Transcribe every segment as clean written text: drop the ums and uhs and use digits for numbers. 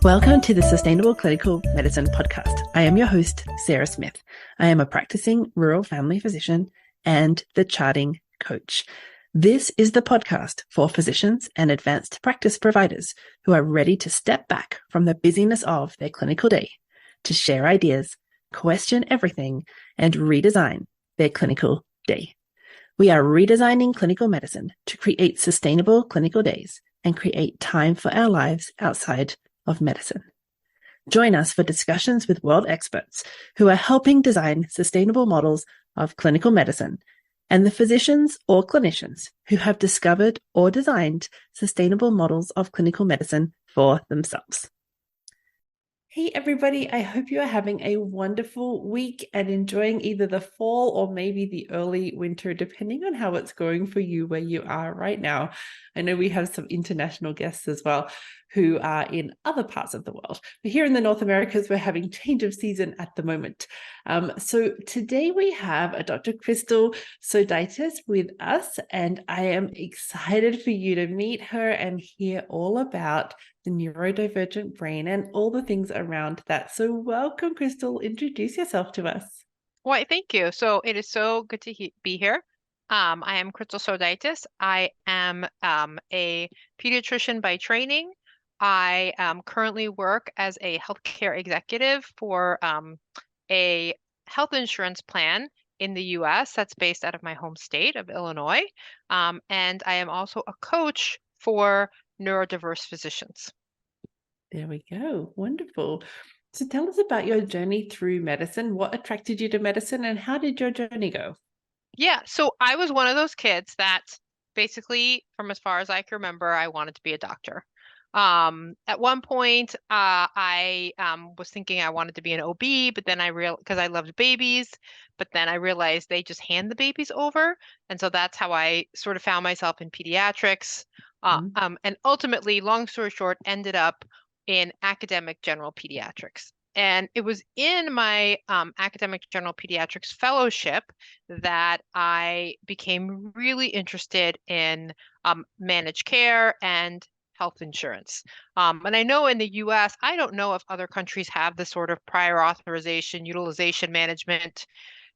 Welcome to the Sustainable Clinical Medicine Podcast. I am your host, Sarah Smith. I am a practicing rural family physician and the charting coach. This is the podcast for physicians and advanced practice providers who are ready to step back from the busyness of their clinical day to share ideas, question everything, and redesign their clinical day. We are redesigning clinical medicine to create sustainable clinical days and create time for our lives outside of medicine. Join us for discussions with world experts who are helping design sustainable models of clinical medicine and the physicians or clinicians who have discovered or designed sustainable models of clinical medicine for themselves. Hey everybody, I hope you are having a wonderful week and enjoying either the fall or maybe the early winter, depending on how it's going for you where you are right now. I know we have some international guests as well who are in other parts of the world. But here in the North Americas, we're having change of season at the moment. So today we have a Dr. Krystal Sodaitis with us, and I am excited for you to meet her and hear all about the neurodivergent brain and all the things around that. So welcome, Krystal. Introduce yourself to us. Why, thank you. So it is so good to be here. I am Krystal Sodaitis. I am a pediatrician by training. I currently work as a healthcare executive for a health insurance plan in the US that's based out of my home state of Illinois. And I am also a coach for neurodiverse physicians. There we go. Wonderful. So tell us about your journey through medicine. What attracted you to medicine and how did your journey go? Yeah, so I was one of those kids that basically, from as far as I can remember, I wanted to be a doctor. At one point, I was thinking I wanted to be an OB, but then because I loved babies, but then I realized they just hand the babies over, and so that's how I sort of found myself in pediatrics. And ultimately, long story short, ended up in academic general pediatrics. And it was in my academic general pediatrics fellowship that I became really interested in managed care and health insurance. And I know in the US, I don't know if other countries have the sort of prior authorization, utilization management,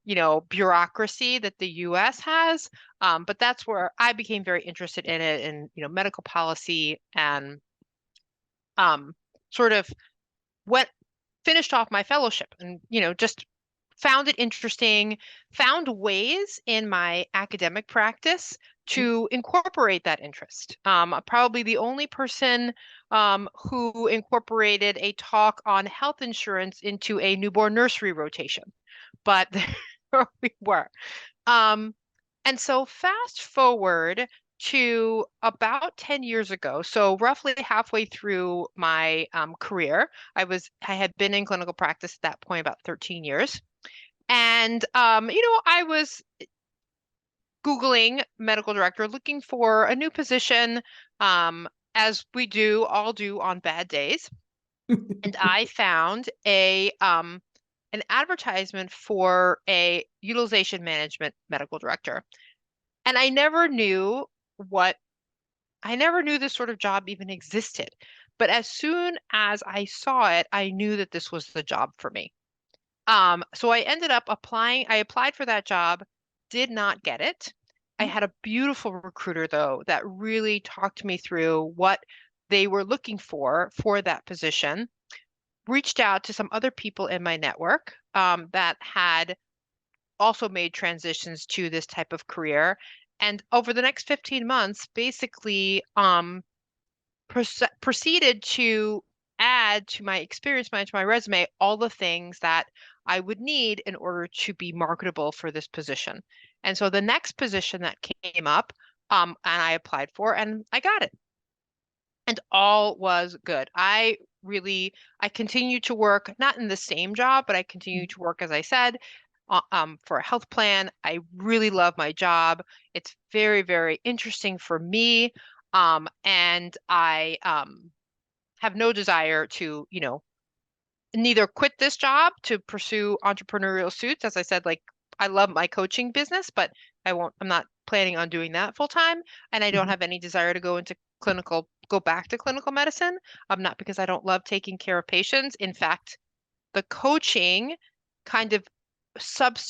bureaucracy that the US has. But that's where I became very interested in it and, medical policy and sort of finished off my fellowship and, just found it interesting, found ways in my academic practice to incorporate that interest. Probably the only person who incorporated a talk on health insurance into a newborn nursery rotation, but there we were. And so fast forward to about 10 years ago, so roughly halfway through my career, I had been in clinical practice at that point about 13 years. And, I was Googling medical director, looking for a new position, as all do on bad days. And I found an advertisement for a utilization management medical director. And I never knew this sort of job even existed. But as soon as I saw it, I knew that this was the job for me. So I ended up applying. I applied for that job, did not get it. I had a beautiful recruiter, though, that really talked me through what they were looking for that position. Reached out to some other people in my network that had also made transitions to this type of career. And over the next 15 months, basically proceeded to add to my experience, to my resume, all the things that I would need in order to be marketable for this position. And so the next position that came up, and I applied for, and I got it. And all was good. I continued to work, not in the same job, but I continued to work, as I said, for a health plan. I really love my job. It's very, very interesting for me. And I have no desire to, neither quit this job to pursue entrepreneurial suits. As I said, like I love my coaching business, but I'm not planning on doing that full time. And I don't have any desire to go back to clinical medicine. Not because I don't love taking care of patients. In fact, the coaching kind of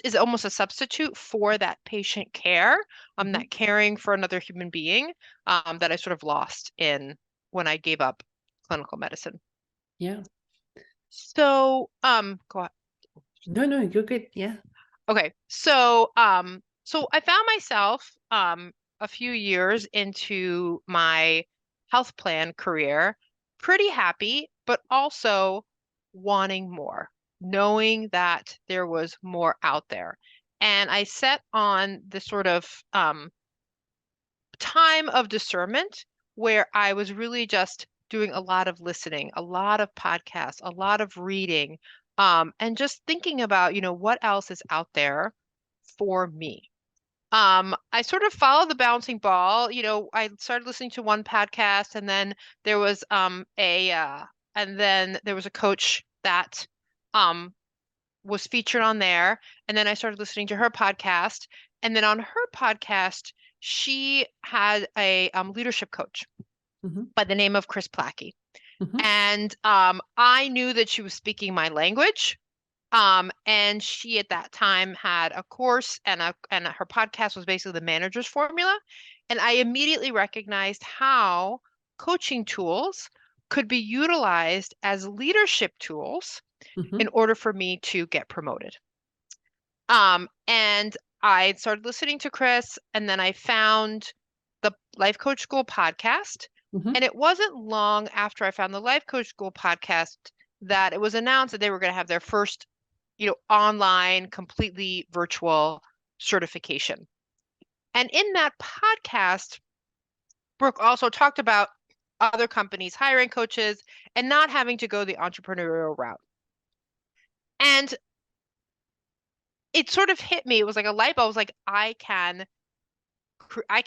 is almost a substitute for that patient care, that caring for another human being, that I sort of lost in when I gave up clinical medicine. Yeah. So, go ahead. No, you're good. Yeah. Okay. So I found myself, a few years into my health plan career, pretty happy, but also wanting more, knowing that there was more out there. And I set on this sort of time of discernment where I was really just doing a lot of listening, a lot of podcasts, a lot of reading, and just thinking about, what else is out there for me. I sort of followed the bouncing ball. I started listening to one podcast, and then there was a coach that um was featured on there, and then I started listening to her podcast, and then on her podcast, she had a leadership coach by the name of Chris Plackey, and I knew that she was speaking my language. And she at that time had a course, and her podcast was basically the manager's formula. And I immediately recognized how coaching tools could be utilized as leadership tools in order for me to get promoted. And I started listening to Chris, and then I found the Life Coach School podcast. And it wasn't long after I found the Life Coach School podcast that it was announced that they were going to have their first, online, completely virtual certification. And in that podcast, Brooke also talked about other companies hiring coaches and not having to go the entrepreneurial route. And it sort of hit me. It was like a light bulb. I was like, I can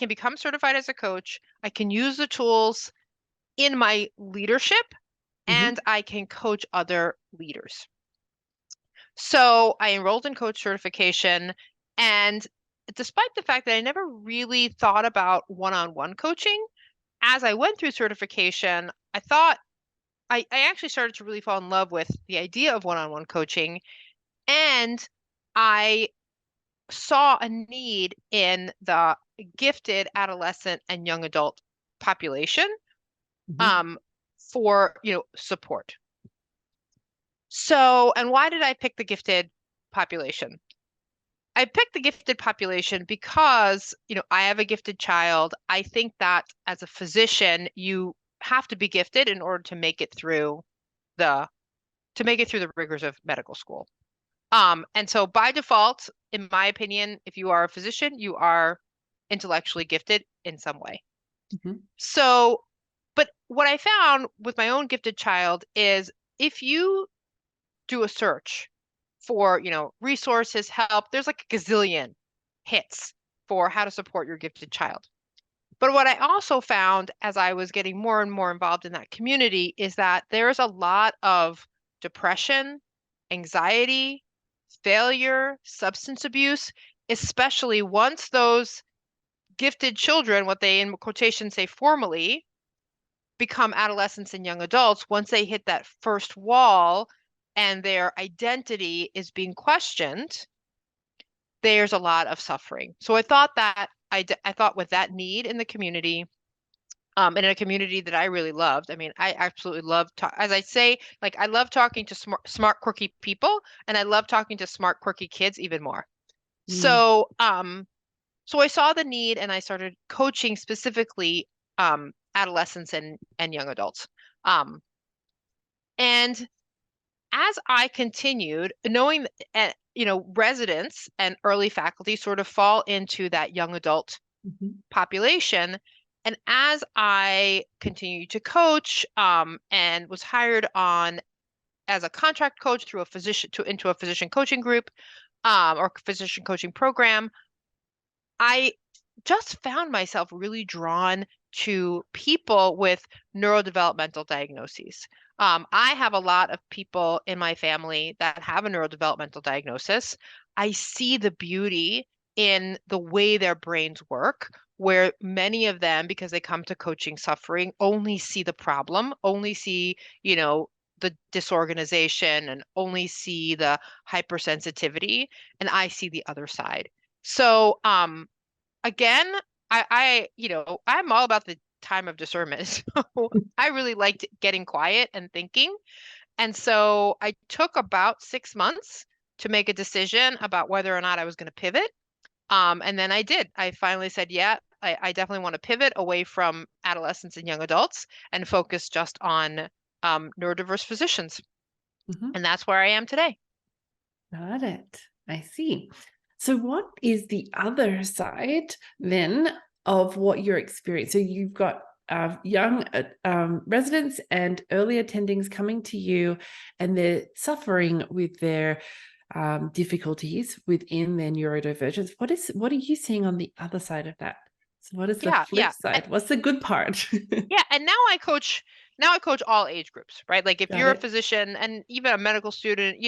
become certified as a coach. I can use the tools in my leadership, and I can coach other leaders. So I enrolled in coach certification, and despite the fact that I never really thought about one-on-one coaching, as I went through certification, I thought I actually started to really fall in love with the idea of one-on-one coaching, and I saw a need in the gifted adolescent and young adult population, for support. So, and why did I pick the gifted population? I picked the gifted population because, I have a gifted child. I think that as a physician, you have to be gifted in order to make it through the rigors of medical school. And so by default, in my opinion, if you are a physician, you are intellectually gifted in some way. So, but what I found with my own gifted child is if you do a search for, resources, help, there's like a gazillion hits for how to support your gifted child. But what I also found as I was getting more and more involved in that community is that there's a lot of depression, anxiety, failure, substance abuse, especially once those gifted children, what they in quotation say formally, become adolescents and young adults, once they hit that first wall and their identity is being questioned, there's a lot of suffering. So I thought that I thought with that need in the community, in a community that I really loved. I mean, I absolutely love as I say, like I love talking to smart, quirky people, and I love talking to smart, quirky kids even more. So, so I saw the need, and I started coaching specifically adolescents and young adults. And as I continued, knowing that, residents and early faculty sort of fall into that young adult population. And as I continued to coach, and was hired on as a contract coach through into a physician coaching group, or physician coaching program, I just found myself really drawn to people with neurodevelopmental diagnoses. I have a lot of people in my family that have a neurodevelopmental diagnosis. I see the beauty in the way their brains work, where many of them, because they come to coaching suffering, only see the problem, only see, the disorganization and only see the hypersensitivity, and I see the other side. So, again, I'm all about the time of discernment. So I really liked getting quiet and thinking. And so I took about 6 months to make a decision about whether or not I was going to pivot. And then I did. I finally said, yeah, I definitely want to pivot away from adolescents and young adults and focus just on neurodiverse physicians. Mm-hmm. And that's where I am today. Got it. I see. So what is the other side then of what you're experiencing? So you've got young residents and early attendings coming to you, and they're suffering with their difficulties within their neurodivergence. What are you seeing on the other side of that? So what is the Yeah, flip yeah. side? What's the good part? Yeah, and now I coach all age groups, right? Like if Got you're a it. physician and even a medical student,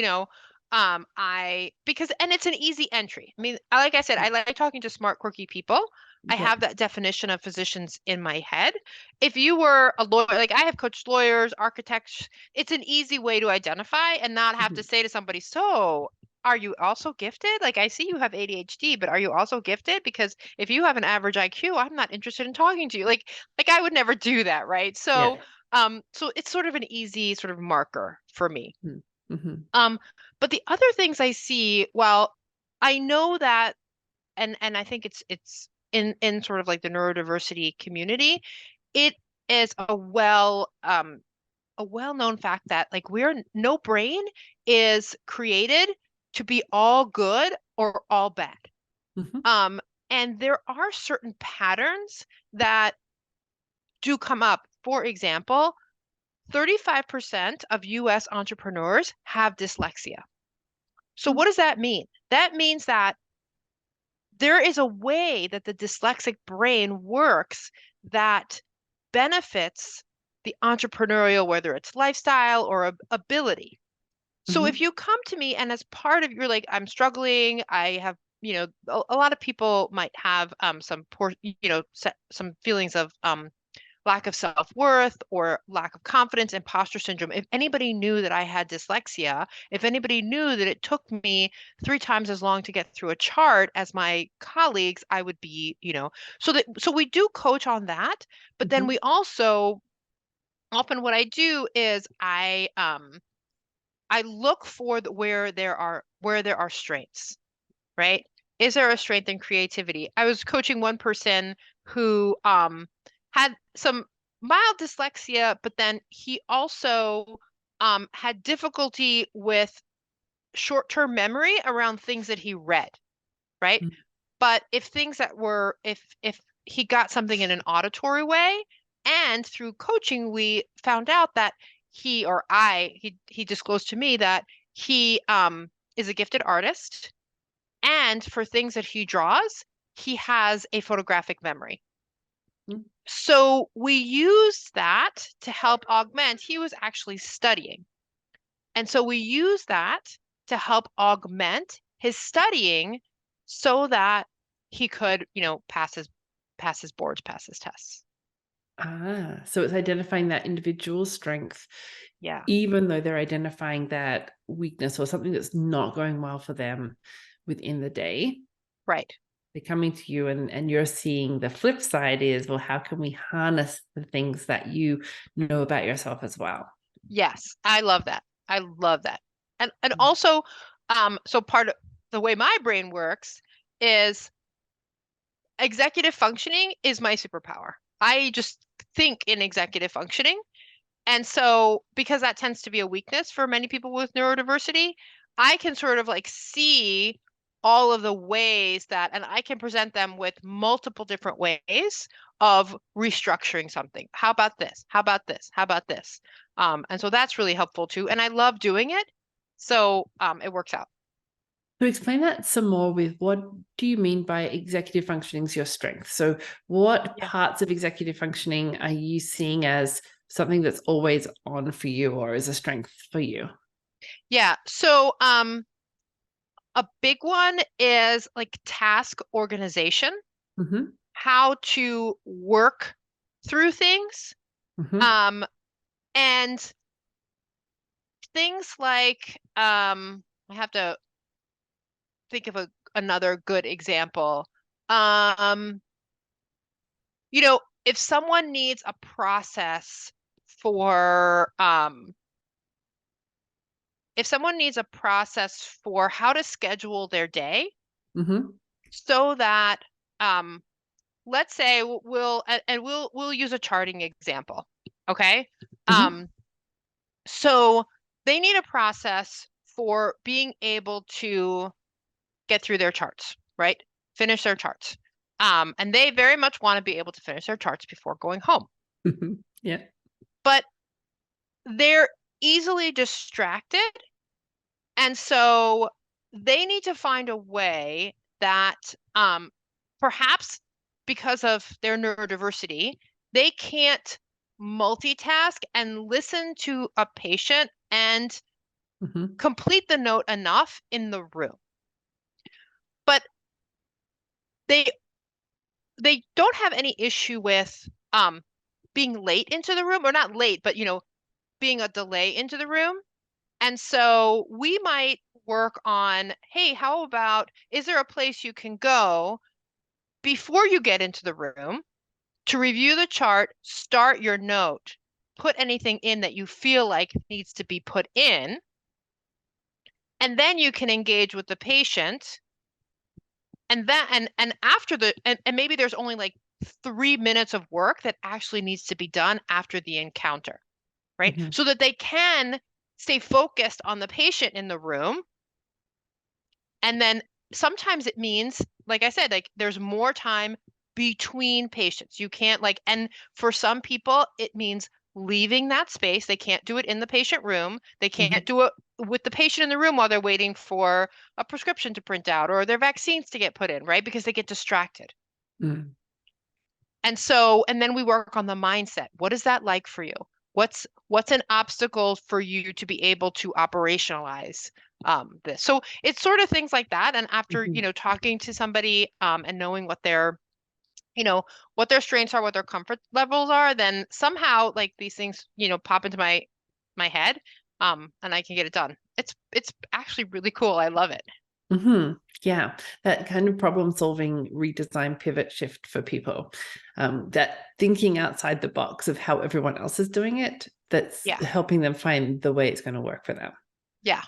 I because and it's an easy entry. I mean, like I said, I like talking to smart, quirky people. I Yeah. have that definition of physicians in my head. If you were a lawyer, like I have coached lawyers, architects, it's an easy way to identify and not have to Mhm. say to somebody, so are you also gifted? Like I see you have ADHD, but are you also gifted? Because if you have an average IQ, I'm not interested in talking to you. Like I would never do that, right? Yeah. So it's sort of an easy sort of marker for me. Mm-hmm. Um, but the other things I see, well, I know that, and I think it's in sort of like the neurodiversity community, it is a well-known fact that like no brain is created to be all good or all bad. Mm-hmm. Um, and there are certain patterns that do come up. For example, 35% of US entrepreneurs have dyslexia. So what does that mean? That means that there is a way that the dyslexic brain works that benefits the entrepreneurial, whether it's lifestyle or ability. So Mm-hmm. if you come to me and as part of you're like, I'm struggling, I have, a lot of people might have some poor, some feelings of lack of self-worth or lack of confidence, imposter syndrome. If anybody knew that I had dyslexia, if anybody knew that it took me 3 times as long to get through a chart as my colleagues, I would be, so we do coach on that, but then Mm-hmm. we also often what I do is I look for where there are strengths, right? Is there a strength in creativity? I was coaching one person who had some mild dyslexia, but then he also had difficulty with short-term memory around things that he read, right? But if things that were if he got something in an auditory way, and through coaching we found out that he disclosed to me that he is a gifted artist, and for things that he draws, he has a photographic memory. Mm-hmm. So we use that to help augment. He was actually studying. And so we use that to help augment his studying so that he could, pass his boards, pass his tests. So it's identifying that individual strength, Yeah, even though they're identifying that weakness or something that's not going well for them within the day. right. They're coming to you and you're seeing the flip side is, well, how can we harness the things that you know about yourself as well? Yes, I love that. I love that. And also, so part of the way my brain works is executive functioning is my superpower. I just think in executive functioning. And so, because that tends to be a weakness for many people with neurodiversity, I can sort of like see all of the ways that, and I can present them with multiple different ways of restructuring something. How about this? How about this? How about this? And so that's really helpful too. And I love doing it. So it works out. So explain that some more with what do you mean by executive functioning is your strength? So what Yeah. parts of executive functioning are you seeing as something that's always on for you or as a strength for you? Yeah. So a big one is like task organization, Mm-hmm. how to work through things. Mm-hmm. Um, and things like I have to think of another good example. Um, if someone needs a process for if someone needs a process for how to schedule their day Mm-hmm. so that let's say we'll use a charting example. Okay. Mm-hmm. Um, so they need a process for being able to get through their charts, right? Finish their charts. And they very much want to be able to finish their charts before going home. Mm-hmm. Yeah. But they're easily distracted. And so they need to find a way that perhaps because of their neurodiversity, they can't multitask and listen to a patient and Mm-hmm. complete the note enough in the room. But they they don't have any issue with being late into the room, or not late, but being a delay into the room. And so we might work on, hey, how about, is there a place you can go before you get into the room to review the chart, start your note, put anything in that you feel like needs to be put in, and then you can engage with the patient. And after and maybe there's only like 3 minutes of work that actually needs to be done after the encounter, right? Mm-hmm. So that they can stay focused on the patient in the room. And then sometimes it means, like I said, like there's more time between patients. You can't and for some people, it means leaving that space. They can't do it in the patient room. They Mm-hmm. can't do it with the patient in the room while they're waiting for a prescription to print out or their vaccines to get put in, right? Because they get distracted. Mm-hmm. And then we work on the mindset. What is that like for you? What's an obstacle for you to be able to operationalize this? So it's sort of things like that. And after, Mm-hmm. talking to somebody and knowing you know, what their strengths are, what their comfort levels are, then somehow like these things, pop into my head, and I can get it done. It's actually really cool. I love it. Mm-hmm. Yeah, that kind of problem solving, redesign, pivot, shift for people. That thinking outside the box of how everyone else is doing it, that's Yeah. helping them find the way it's going to work for them. Yeah.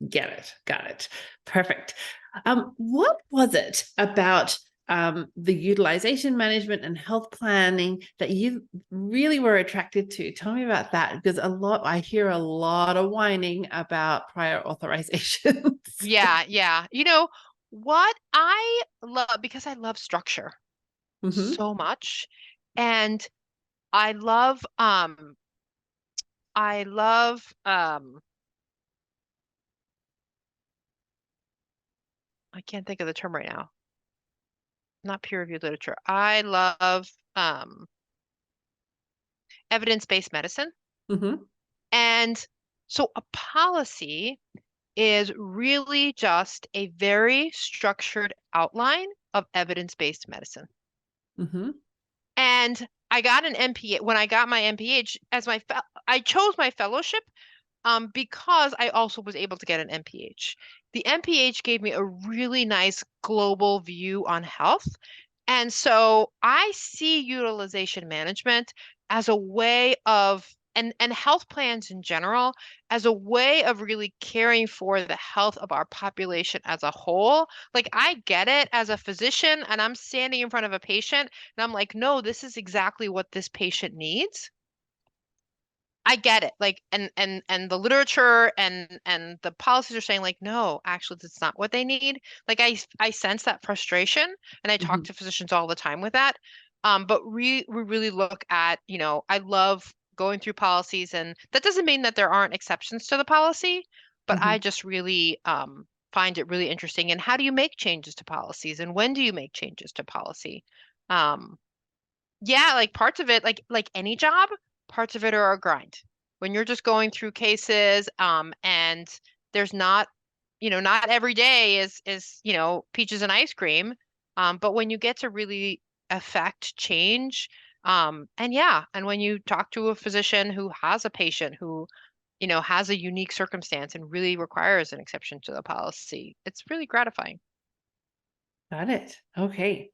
Get it. Got it. Perfect. What was it about the utilization management and health planning that you really were attracted to? Tell me about that, because I hear a lot of whining about prior authorizations. Yeah. Yeah. What I love, because I love structure Mm-hmm. so much, and I love um I love I can't think of the term right now. Not peer-reviewed literature. I love evidence-based medicine. Mm-hmm. And so a policy is really just a very structured outline of evidence-based medicine. Mm-hmm. And I got an MPH when I got my MPH as I chose my fellowship because I also was able to get an MPH. The MPH gave me a really nice global view on health. And so I see utilization management as a way of, and health plans in general, as a way of really caring for the health of our population as a whole. Like I get it as a physician, and I'm standing in front of a patient, and I'm like, no, this is exactly what this patient needs. I get it. Like and the literature and the policies are saying like no, actually that's not what they need. Like I sense that frustration and I talk Mm-hmm. to physicians all the time with that. But we really look at, I love going through policies, and that doesn't mean that there aren't exceptions to the policy, but Mm-hmm. I just really find it really interesting. And how do you make changes to policies, and when do you make changes to policy? Um, yeah, like parts of it, like any job, parts of it are a grind. When you're just going through cases, and there's not not every day is, peaches and ice cream. But when you get to really affect change, and when you talk to a physician who has a patient who, has a unique circumstance and really requires an exception to the policy, it's really gratifying. Got it. Okay.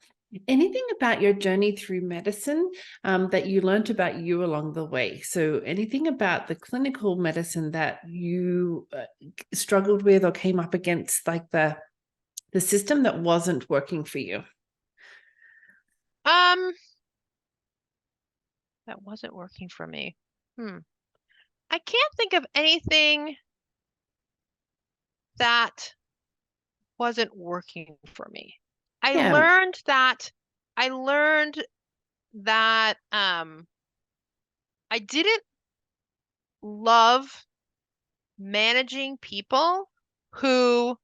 Anything about your journey through medicine that you learned about you along the way? So anything about the clinical medicine that you struggled with or came up against, like the system that wasn't working for you? Um, that wasn't working for me. Hmm. I can't think of anything that wasn't working for me. I Yeah. learned that I learned that I didn't love managing people who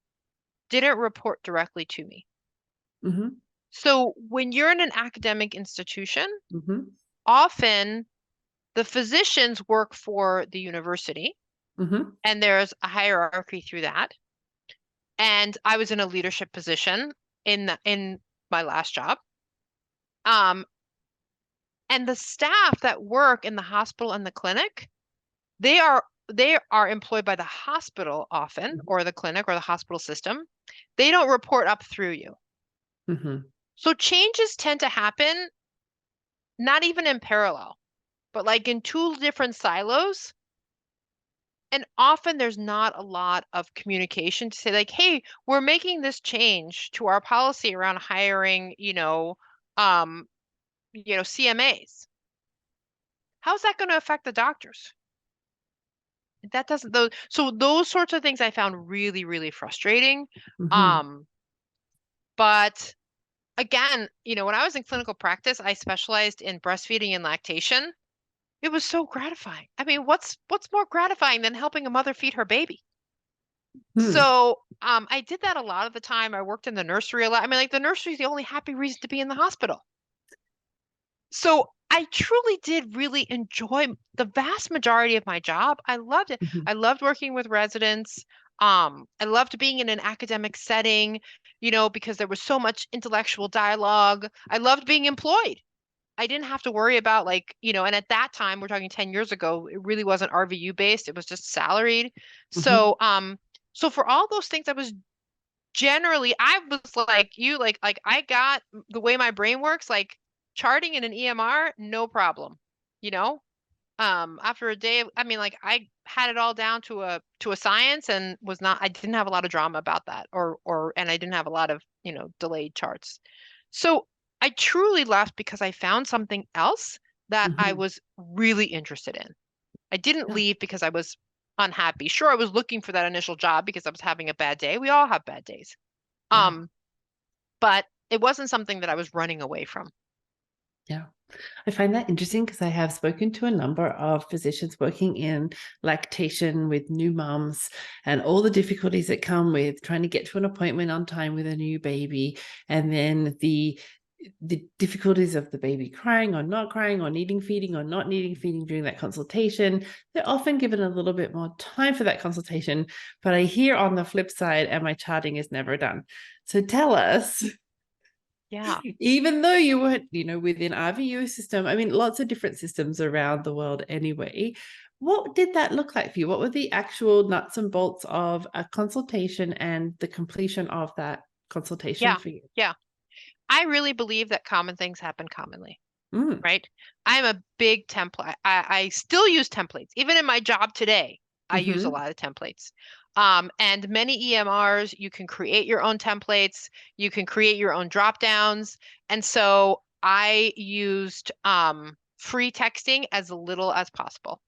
didn't report directly to me. Mm-hmm. So when you're in an academic institution, Mm-hmm. often the physicians work for the university Mm-hmm. and there's a hierarchy through that. And I was in a leadership position in my last job. Um, and the staff that work in the hospital and the clinic, they are employed by the hospital often, or the clinic or the hospital system. They don't report up through you. Mm-hmm. So changes tend to happen not even in parallel, but like in two different silos. And often there's not a lot of communication to say, like, hey, we're making this change to our policy around hiring, CMAs. How's that going to affect the doctors? That doesn't those so those sorts of things I found really, really frustrating. Mm-hmm. Um, but again, when I was in clinical practice, I specialized in breastfeeding and lactation. It was so gratifying. I mean, what's more gratifying than helping a mother feed her baby? Hmm. So, I did that a lot of the time. I worked in the nursery a lot. I mean, like the nursery is the only happy reason to be in the hospital. So I truly did really enjoy the vast majority of my job. I loved it. Mm-hmm. I loved working with residents. I loved being in an academic setting, because there was so much intellectual dialogue. I loved being employed. I didn't have to worry about and at that time, we're talking 10 years ago, it really wasn't RVU based. It was just salaried. Mm-hmm. So for all those things, I was like you, like I got the way my brain works, like charting in an EMR, no problem. You know? After a day, I mean, like I had it all down to a science and I didn't have a lot of drama about that and I didn't have a lot of, delayed charts. So I truly left because I found something else that I Mm-hmm. was really interested in. I didn't Yeah. leave because I was unhappy. Sure, I was looking for that initial job because I was having a bad day. We all have bad days. Yeah. Um, but it wasn't something that I was running away from. Yeah. I find that interesting because I have spoken to a number of physicians working in lactation with new mums and all the difficulties that come with trying to get to an appointment on time with a new baby, and then the difficulties of the baby crying or needing feeding or not needing feeding during that consultation. They're often given a little bit more time for that consultation, but I hear on the flip side, and my charting is never done. So tell us, Yeah. even though you weren't, within RVU system, I mean, lots of different systems around the world anyway. What did that look like for you? What were the actual nuts and bolts of a consultation and the completion of that consultation Yeah. for you? Yeah. I really believe that common things happen commonly, Mm. right? I'm a big template. I still use templates. Even in my job today, I use a Mm-hmm. lot of templates. And many EMRs, you can create your own templates, you can create your own drop downs. And so I used free texting as little as possible.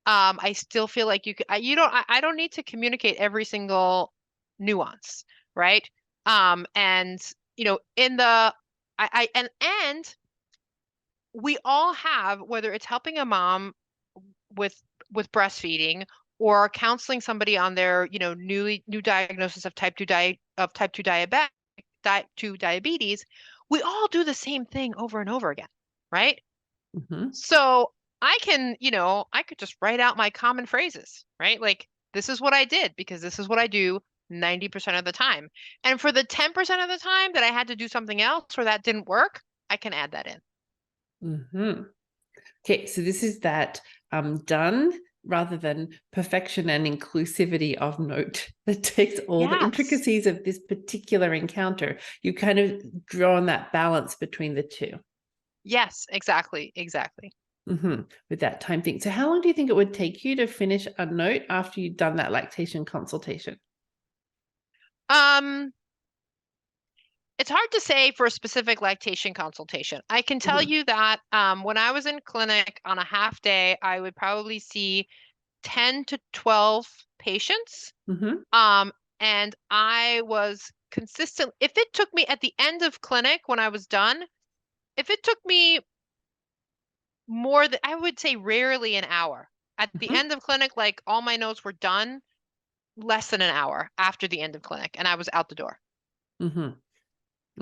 I still feel like I don't need to communicate every single nuance, right? And in the I and we all have, whether it's helping a mom with breastfeeding or counseling somebody on their, new diagnosis of type 2 diabetes, we all do the same thing over and over again, right? Mm-hmm. So I could just write out my common phrases, right? Like this is what I did because this is what I do. 90% of the time. And for the 10% of the time that I had to do something else or that didn't work, I can add that in. Mm-hmm. Okay, so this is that done rather than perfection and inclusivity of note that takes all the Yes. intricacies of this particular encounter. You kind of drawn that balance between the two. Yes, exactly. Exactly. With that time thing. So how long do you think it would take you to finish a note after you've done that lactation consultation? Um, it's hard to say for a specific lactation consultation. I can tell Mm-hmm. you that when I was in clinic on a half day, I would probably see 10 to 12 patients. Mm-hmm. Um, and I was consistent. If it took me at the end of clinic when I was done, if it took me more than, I would say rarely an hour. At the Mm-hmm. end of clinic, like all my notes were done, less than an hour after the end of clinic, and I was out the door. Mm-hmm.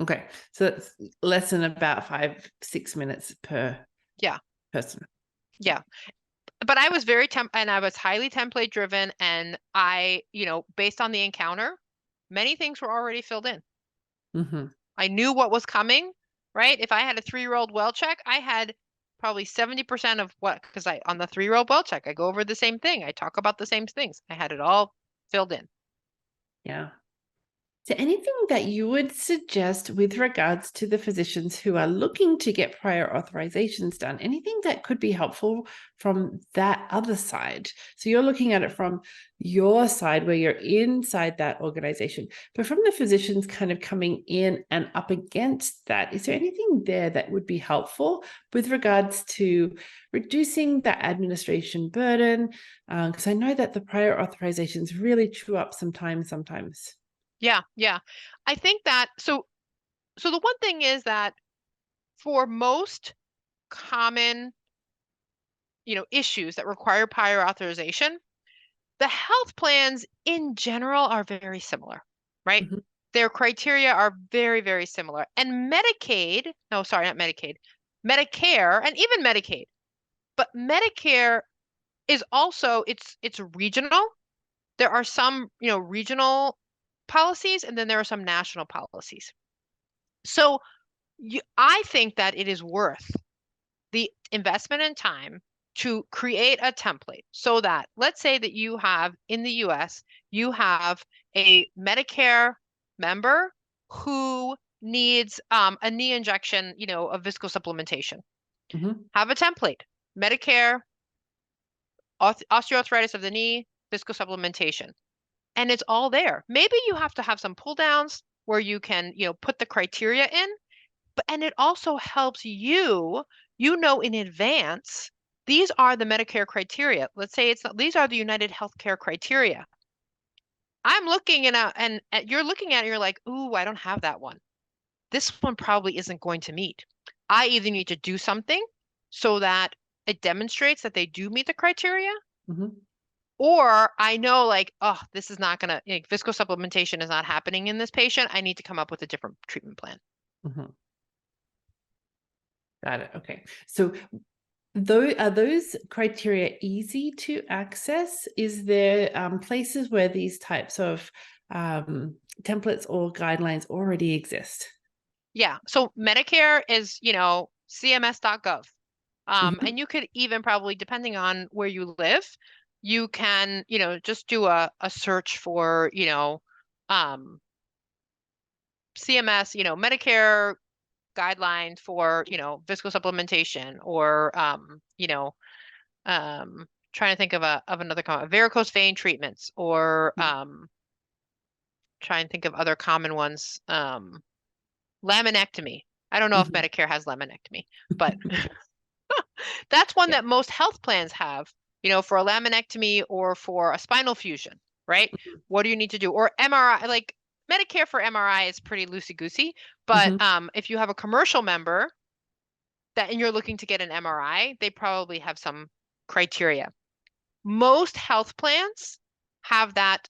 Okay. So that's less than about 5-6 minutes per Yeah, person. yeah. But I was and I was highly template driven, and based on the encounter, many things were already filled in. Mm-hmm. I knew what was coming, right? If I had a 3-year-old well check, I had probably 70% of what, because on the 3-year-old well check, I go over the same thing. I talk about the same things. I had it all filled in. Yeah. So anything that you would suggest with regards to the physicians who are looking to get prior authorizations done, anything that could be helpful from that other side? So you're looking at it from your side where you're inside that organization, but from the physicians kind of coming in and up against that, is there anything there that would be helpful with regards to reducing that administration burden? Because I know that the prior authorizations really chew up some time sometimes. Yeah, yeah. I think that so the one thing is that for most common, issues that require prior authorization, the health plans in general are very similar, right? Mhm. Their criteria are very, very similar. And Medicaid, no, sorry, not Medicaid, Medicare, and even Medicaid, but Medicare is also it's regional. There are some, regional policies, and then there are some national policies. So I think that it is worth the investment in time to create a template so that let's say that you have in the US, you have a Medicare member who needs a knee injection, of viscosupplementation. Mhm. Have a template. Medicare, osteoarthritis of the knee, viscosupplementation. And it's all there. Maybe you have to have some pull downs where you can, put the criteria in, and it also helps you, in advance, these are the Medicare criteria. Let's say these are the United Healthcare criteria. I'm looking and you're looking at it, you're like, ooh, I don't have that one. This one probably isn't going to meet. I either need to do something so that it demonstrates that they do meet the criteria, Mhm. or I know like, oh, this is not gonna, viscosupplementation is not happening in this patient. I need to come up with a different treatment plan. Mhm. Got it. Okay. So those criteria easy to access? Is there places where these types of templates or guidelines already exist? Yeah. So Medicare is, CMS.gov. Mhm. And you could even probably, depending on where you live, you can, just do a search for, um, CMS, Medicare guidelines for, viscosupplementation or, trying to think of another varicose vein treatments or trying to think of other common ones. Laminectomy. I don't know if Mhm. Medicare has laminectomy, but that's one Yeah. that most health plans have, for a laminectomy or for a spinal fusion, right? What do you need to do? Or MRI, like Medicare for MRI is pretty loosey-goosey, but Mhm. if you have a commercial member and you're looking to get an MRI, they probably have some criteria. Most health plans have that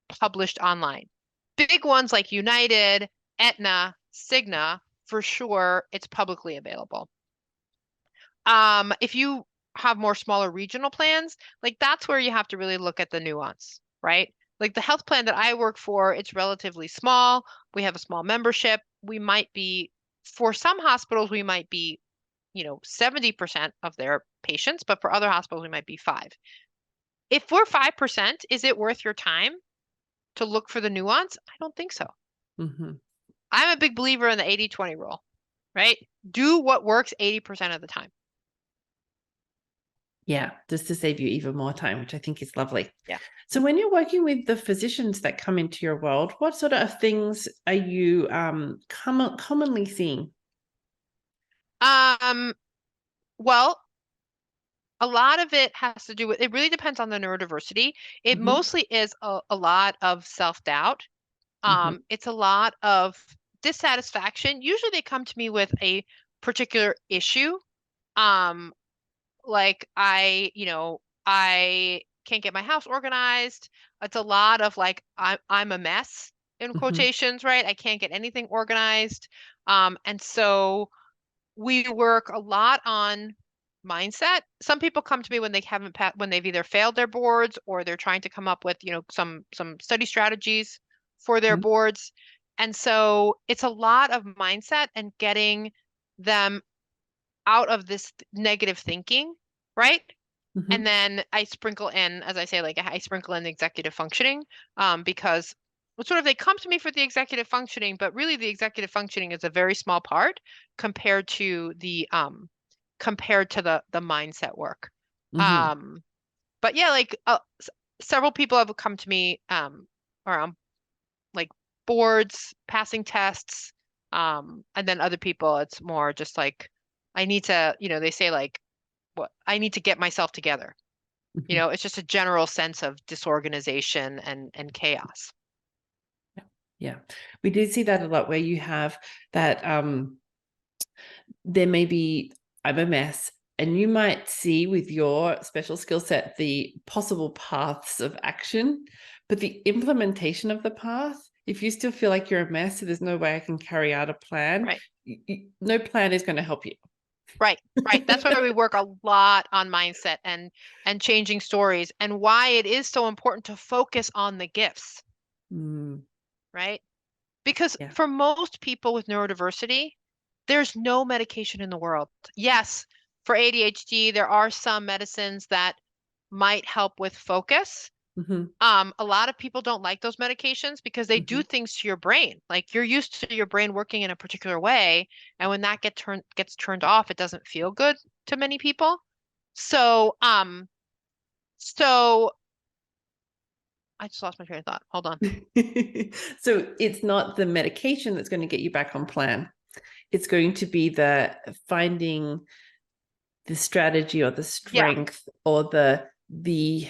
published online. Big ones like United, Aetna, Cigna, for sure, it's publicly available. If you have more smaller regional plans, like that's where you have to really look at the nuance, right? like the health plan that I work for, it's relatively small. We have a small membership. For some hospitals, we might be, 70% of their patients, but for other hospitals, we might be 5. If we're 5%, is it worth your time to look for the nuance? I don't think so. Mm-hmm. I'm a big believer in the 80-20 rule, right? Do what works 80% of the time. Yeah, just to save you even more time, which I think is lovely. Yeah. So when you're working with the physicians that come into your world, what sort of things are you commonly seeing? Well, a lot of it has to do with, it really depends on the neurodiversity. It Mm-hmm. mostly is a lot of self-doubt. Mm-hmm. It's a lot of dissatisfaction. Usually they come to me with a particular issue. Um, like I can't get my house organized. It's a lot of like I'm a mess in Mm-hmm. quotations, right? I can't get anything organized. And so we work a lot on mindset. Some people come to me when they haven't when they've either failed their boards or they're trying to come up with, some study strategies for their boards. And so it's a lot of mindset and getting them out of this negative thinking, right? Mm-hmm. And then I sprinkle in, as I say, like I sprinkle in the executive functioning, because sort of they come to me for the executive functioning, but really the executive functioning is a very small part compared to the mindset work. Mm-hmm. Um, but yeah, like several people have come to me around like boards, passing tests, and then other people it's more just like I need to, they say like what I need to get myself together. Mm-hmm. It's just a general sense of disorganization and chaos. Yeah, we do see that a lot where you have that there may be, I'm a mess, and you might see with your special skill set the possible paths of action, but the implementation of the path, if you still feel like you're a mess, so there's no way I can carry out a plan, Right. No plan is going to help you. Right. Right. That's why we work a lot on mindset and changing stories and why it is so important to focus on the gifts, Mm, right? Because yeah. for most people with neurodiversity, there's no medication in the world. Yes, for ADHD, there are some medicines that might help with focus. Mm-hmm. A lot of people don't like those medications because they Mm-hmm. do things to your brain. Like you're used to your brain working in a particular way, and when that gets turned off, it doesn't feel good to many people. So, so I just lost my train of thought. Hold on. So it's not the medication that's going to get you back on plan. It's going to be the finding the strategy or the Yeah. strength or the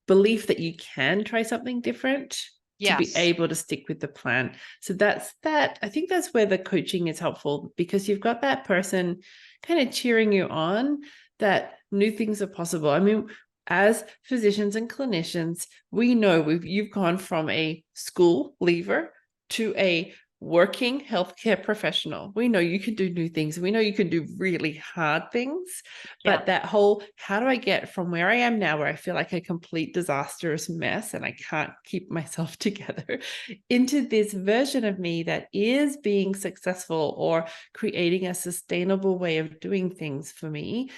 belief that you can try something different to be Yes. able to stick with the plan. So that's that. I think that's where the coaching is helpful because you've got that person kind of cheering you on that new things are possible. I mean, as physicians and clinicians, we know you've gone from a school leaver to a working healthcare professional. We know you can do new things. We know you can do really hard things. Yeah. But that whole, how do I get from where I am now, where I feel like a complete disastrous mess and I can't keep myself together, into this version of me that is being successful or creating a sustainable way of doing things for me?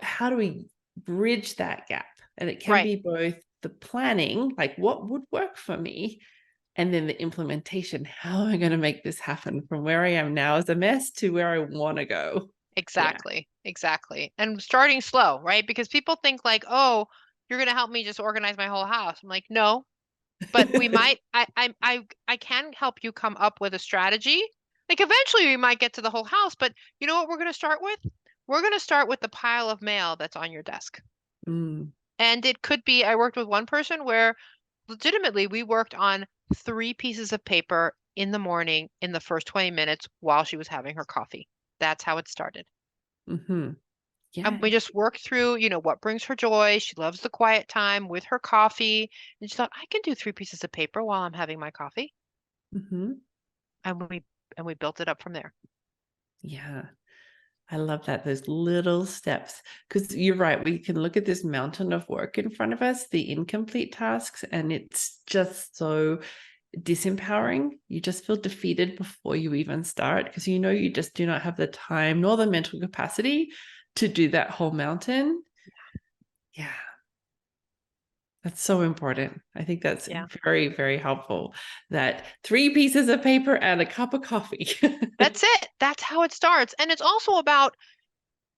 How do we bridge that gap? And it can Right. be both the planning, like what would work for me, and then the implementation. How am I going to make this happen from where I am now as a mess to where I want to go? Yeah. Exactly. Exactly. And starting slow, right? Because people think like, oh, you're going to help me just organize my whole house. I'm like, no, but we might, I can help you come up with a strategy. Like eventually we might get to the whole house, but you know what we're going to start with? We're going to start with the pile of mail that's on your desk. Mm, And it could be, I worked with one person where legitimately we worked on 3 pieces of paper in the morning in the first 20 minutes while she was having her coffee. That's how it started. mm-hmm. And Yeah. we just worked through, what brings her joy. She loves the quiet time with her coffee. And she thought, I can do 3 pieces of paper while I'm having my coffee. Mm-hmm. And we built it up from there. Yeah. I love that, those little steps, because you're right. We can look at this mountain of work in front of us, the incomplete tasks, and it's just so disempowering. You just feel defeated before you even start because you know you just do not have the time nor the mental capacity to do that whole mountain. Yeah. That's so important. I think that's Yeah. very, very helpful. That 3 pieces of paper and a cup of coffee. That's it. That's how it starts. And it's also about,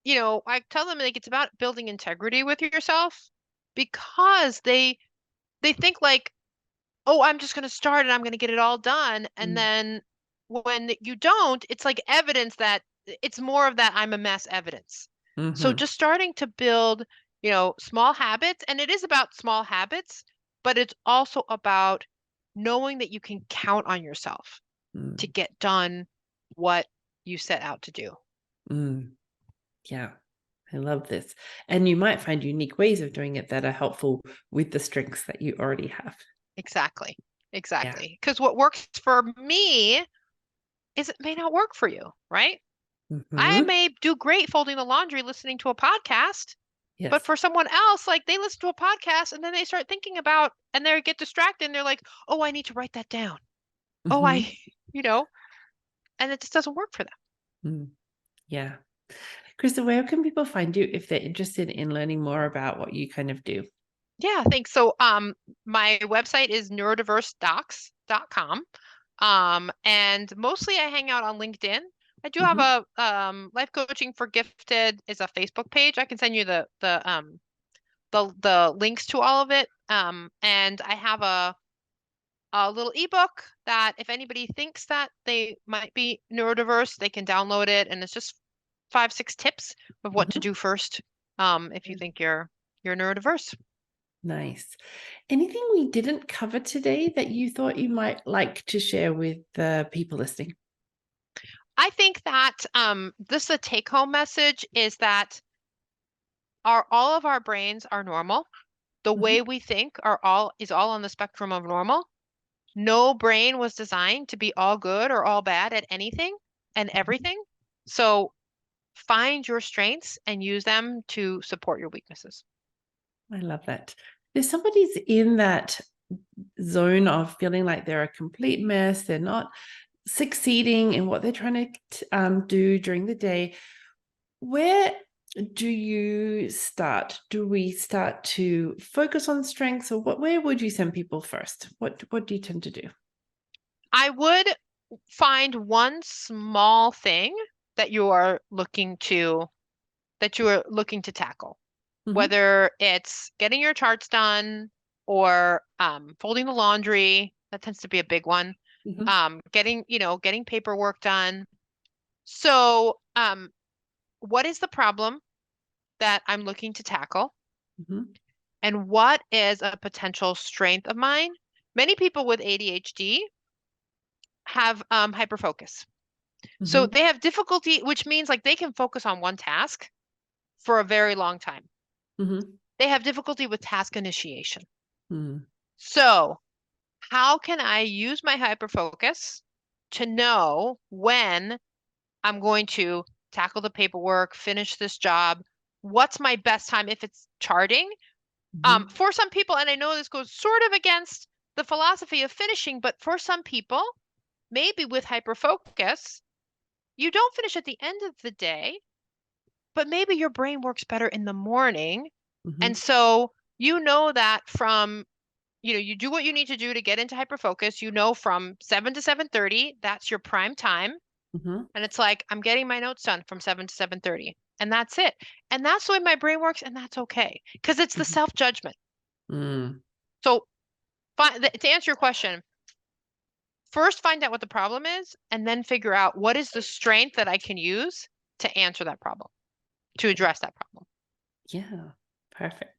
I tell them like it's about building integrity with yourself because they think like, oh, I'm just going to start and I'm going to get it all done. And then when you don't, it's like evidence that it's more of that I'm a mess evidence. So Mm-hmm. just starting to build, small habits, and it is about small habits, but it's also about knowing that you can count on yourself to Mm. get done what you set out to do. Mm. Yeah. I love this. And you might find unique ways of doing it that are helpful with the strengths that you already have. Exactly. Yeah. Exactly. Because what works for me is it may not work for you, right? I Mm-hmm. may do great folding the laundry, listening to a podcast, but Yes. for someone else, like they listen to a podcast and then they start thinking about and they get distracted and they're like, oh, I need to write that down. Oh, Mm-hmm. you know, and it just doesn't work for them. Mm. Yeah. Krystal, where can people find you if they're interested in learning more about what you kind of do? Yeah, thanks. So, my website is neurodiversedocs.com. And mostly I hang out on LinkedIn. I do have Mm-hmm. a life coaching for gifted is a Facebook page. I can send you the links to all of it. And I have a little ebook that if anybody thinks that they might be neurodiverse, they can download it, and it's just 5, 6 tips of what to Mm-hmm. do first, if you think you're neurodiverse. Nice. Anything we didn't cover today that you thought you might like to share with the people listening? I think that this the take home message is that all of our brains are normal. The Mm-hmm. way we think is all on the spectrum of normal. No brain was designed to be all good or all bad at anything and everything. So find your strengths and use them to support your weaknesses. I love that. If somebody's in that zone of feeling like they're a complete mess, they're not succeeding in what they're trying to do during the day, where do you start? Do we start to focus on strengths, or where would you send people first? What do you tend to do? I would find one small thing that you are looking to tackle, Mm-hmm. whether it's getting your charts done or folding the laundry. That tends to be a big one. Mm-hmm. Getting paperwork done. So, what is the problem that I'm looking to tackle? Mm-hmm. And what is a potential strength of mine? Many people with ADHD have hyperfocus. So Mm-hmm. they have difficulty, which means like they can focus on one task for a very long time. Mm-hmm. They have difficulty with task initiation. Mm-hmm. So, how can I use my hyperfocus to know when I'm going to tackle the paperwork, finish this job? What's my best time if it's charting? Mm-hmm. For some people, and I know this goes sort of against the philosophy of finishing, but for some people, maybe with hyperfocus, you don't finish at the end of the day, but maybe your brain works better in the morning. Mm-hmm. And so you know that you do what you need to do to get into hyperfocus. You know from 7 to 7:30, that's your prime time. Mm-hmm. And it's like, I'm getting my notes done from 7 to 7:30. And that's it. And that's the way my brain works, and that's okay. Because it's the self-judgment. Mm-hmm. So to answer your question, first find out what the problem is, and then figure out what is the strength that I can use to answer that problem, to address that problem. Yeah, perfect.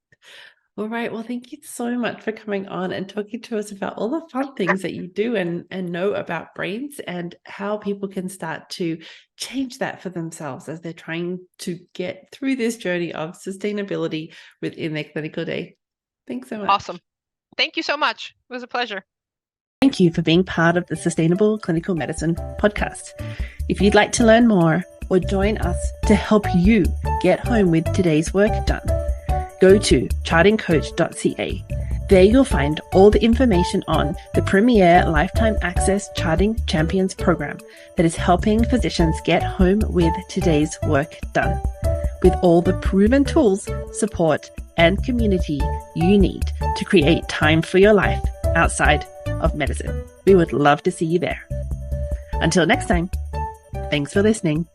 All right. Well, thank you so much for coming on and talking to us about all the fun things that you do and know about brains and how people can start to change that for themselves as they're trying to get through this journey of sustainability within their clinical day. Thanks so much. Awesome. Thank you so much. It was a pleasure. Thank you for being part of the Sustainable Clinical Medicine podcast. If you'd like to learn more, or join us to help you get home with today's work done, go to chartingcoach.ca. There you'll find all the information on the premier Lifetime Access Charting Champions program that is helping physicians get home with today's work done, with all the proven tools, support, and community you need to create time for your life outside of medicine. We would love to see you there. Until next time, thanks for listening.